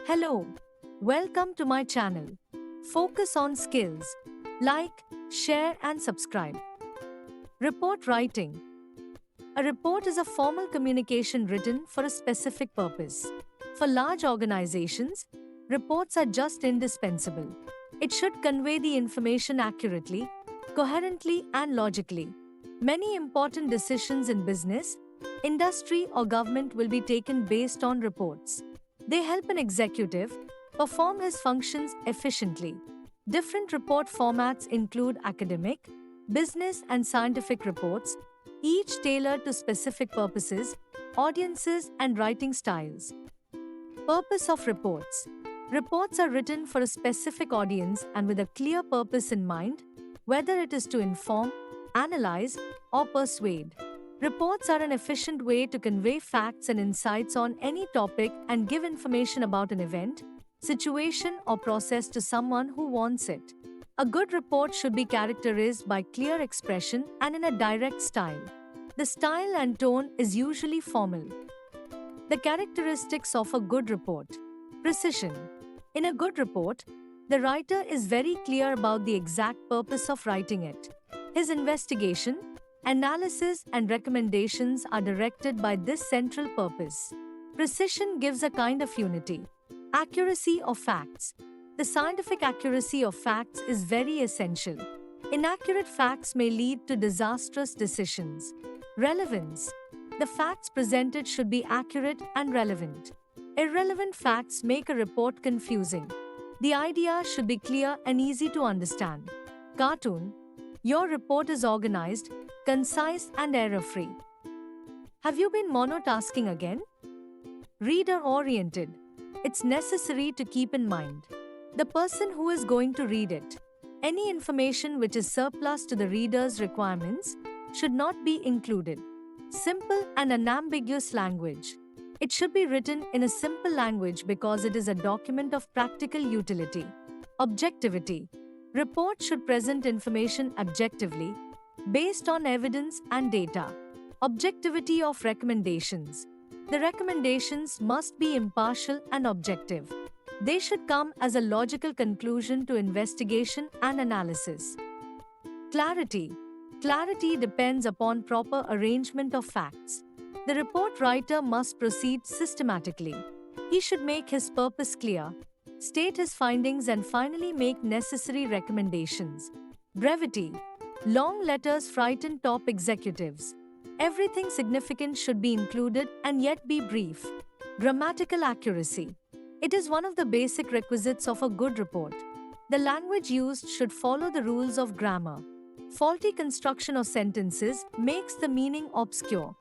Hello, welcome to my channel. Focus on skills. Like, share, and subscribe. Report writing. A report is a formal communication written for a specific purpose. For large organizations, reports are just indispensable. It should convey the information accurately, coherently, and logically. Many important decisions in business, industry, or government will be taken based on reports. They help an executive perform his functions efficiently. Different report formats include academic, business, and scientific reports, each tailored to specific purposes, audiences, and writing styles. Purpose of reports. Reports are written for a specific audience and with a clear purpose in mind, whether it is to inform, analyze, or persuade. Reports are an efficient way to convey facts and insights on any topic and give information about an event, situation, or process to someone who wants it. A good report should be characterized by clear expression and in a direct style. The style and tone is usually formal. The characteristics of a good report. Precision. In a good report, the writer is very clear about the exact purpose of writing it. His investigation, analysis, and recommendations are directed by this central purpose. Precision gives a kind of unity. Accuracy of facts. The scientific accuracy of facts is very essential. Inaccurate facts may lead to disastrous decisions. Relevance. The facts presented should be accurate and relevant. Irrelevant facts make a report confusing. The idea should be clear and easy to understand. Cartoon. Your report is organized, concise, and error-free. Have you been monotasking again? Reader-oriented. It's necessary to keep in mind the person who is going to read it. Any information which is surplus to the reader's requirements should not be included. Simple and unambiguous language. It should be written in a simple language because it is a document of practical utility. Objectivity. Report should present information objectively, based on evidence and data. Objectivity of recommendations. The recommendations must be impartial and objective. They should come as a logical conclusion to investigation and analysis. Clarity. Clarity depends upon proper arrangement of facts. The report writer must proceed systematically. He should make his purpose clear, state his findings, and finally make necessary recommendations. Brevity. Long letters frighten top executives. Everything significant should be included and yet be brief. Grammatical accuracy. It is one of the basic requisites of a good report. The language used should follow the rules of grammar. Faulty construction of sentences makes the meaning obscure.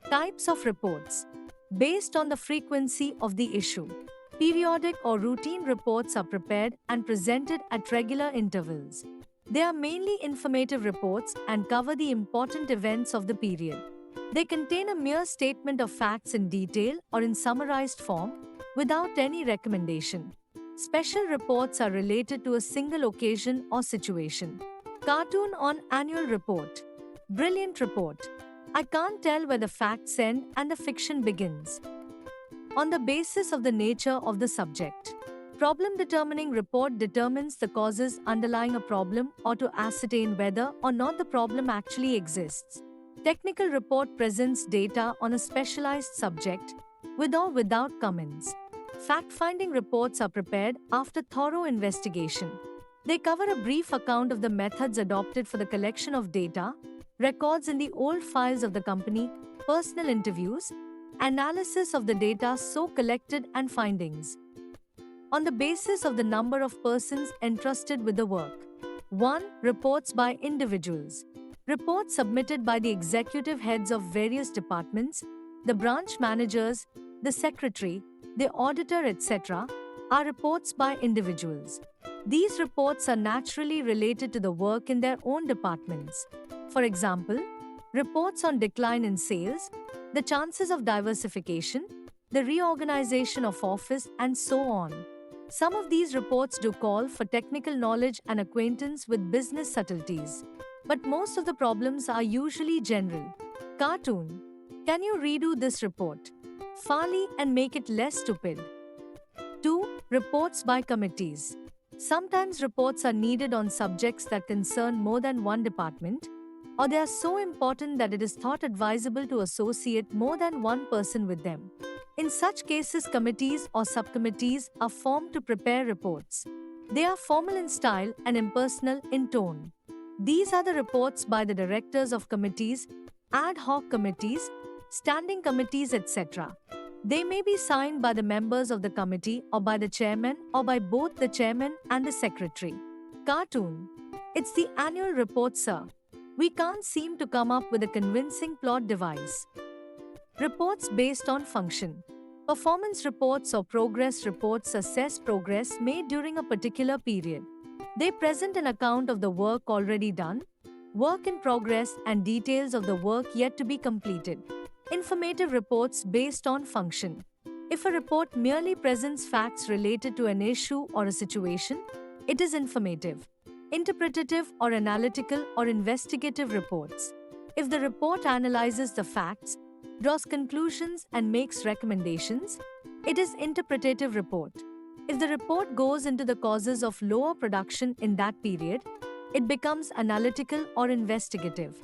Types of reports. Based on the frequency of the issue, periodic or routine reports are prepared and presented at regular intervals. They are mainly informative reports and cover the important events of the period. They contain a mere statement of facts in detail or in summarized form, without any recommendation. Special reports are related to a single occasion or situation. Cartoon on annual report. Brilliant report. I can't tell where the facts end and the fiction begins. On the basis of the nature of the subject. Problem determining report determines the causes underlying a problem or to ascertain whether or not the problem actually exists. Technical report presents data on a specialized subject, with or without comments. Fact-finding reports are prepared after thorough investigation. They cover a brief account of the methods adopted for the collection of data, records in the old files of the company, personal interviews, analysis of the data so collected and findings. On the basis of the number of persons entrusted with the work. 1. Reports by individuals. Reports submitted by the executive heads of various departments, the branch managers, the secretary, the auditor, etc., are reports by individuals. These reports are naturally related to the work in their own departments. For example, reports on decline in sales, the chances of diversification, the reorganization of office, and so on. Some of these reports do call for technical knowledge and acquaintance with business subtleties. But most of the problems are usually general. Cartoon. Can you redo this report? Farley and make it less stupid. Reports by committees. Sometimes reports are needed on subjects that concern more than one department, or they are so important that it is thought advisable to associate more than one person with them. In such cases, committees or subcommittees are formed to prepare reports. They are formal in style and impersonal in tone. These are the reports by the directors of committees, ad hoc committees, standing committees, etc. They may be signed by the members of the committee or by the chairman or by both the chairman and the secretary. Cartoon. It's the annual report, sir. We can't seem to come up with a convincing plot device. Reports based on function. Performance reports or progress reports assess progress made during a particular period. They present an account of the work already done, work in progress, and details of the work yet to be completed. Informative reports based on function. If a report merely presents facts related to an issue or a situation, it is informative. Interpretative or analytical or investigative reports. If the report analyzes the facts, draws conclusions, and makes recommendations, it is interpretative report. If the report goes into the causes of lower production in that period, it becomes analytical or investigative.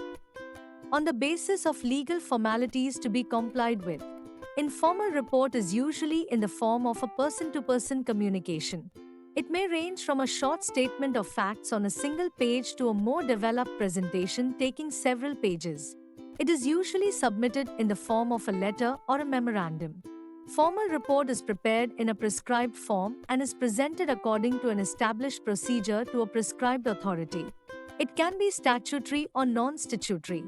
On the basis of legal formalities to be complied with, informal report is usually in the form of a person-to-person communication. It may range from a short statement of facts on a single page to a more developed presentation taking several pages. It is usually submitted in the form of a letter or a memorandum. Formal report is prepared in a prescribed form and is presented according to an established procedure to a prescribed authority. It can be statutory or non-statutory.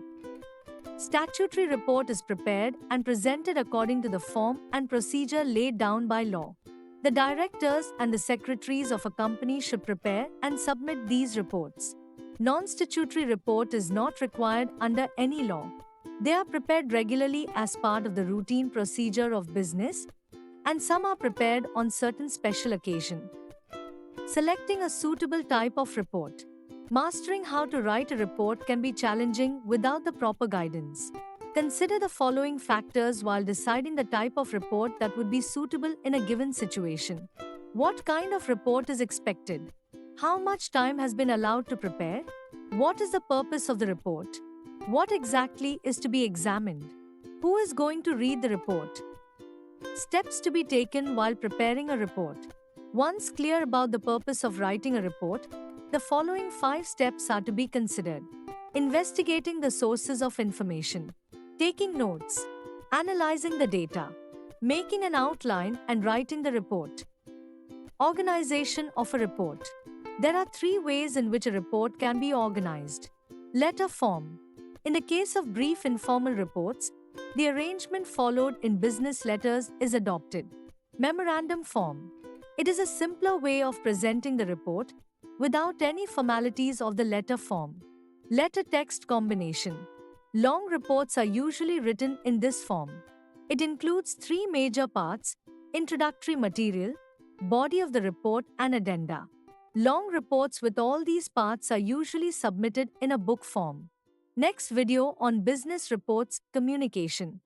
Statutory report is prepared and presented according to the form and procedure laid down by law. The directors and the secretaries of a company should prepare and submit these reports. Non-statutory report is not required under any law. They are prepared regularly as part of the routine procedure of business, and some are prepared on certain special occasion. Selecting a suitable type of report. Mastering how to write a report can be challenging without the proper guidance. Consider the following factors while deciding the type of report that would be suitable in a given situation. What kind of report is expected? How much time has been allowed to prepare? What is the purpose of the report? What exactly is to be examined? Who is going to read the report? Steps to be taken while preparing a report. Once clear about the purpose of writing a report, the following 5 steps are to be considered. Investigating the sources of information. Taking notes. Analyzing the data. Making an outline and writing the report. Organization of a report. There are 3 ways in which a report can be organized. Letter form. In the case of brief informal reports, the arrangement followed in business letters is adopted. Memorandum form. It is a simpler way of presenting the report without any formalities of the letter form. Letter text combination. Long reports are usually written in this form. It includes 3 major parts: introductory material, body of the report, and addenda. Long reports with all these parts are usually submitted in a book form. Next video on business reports communication.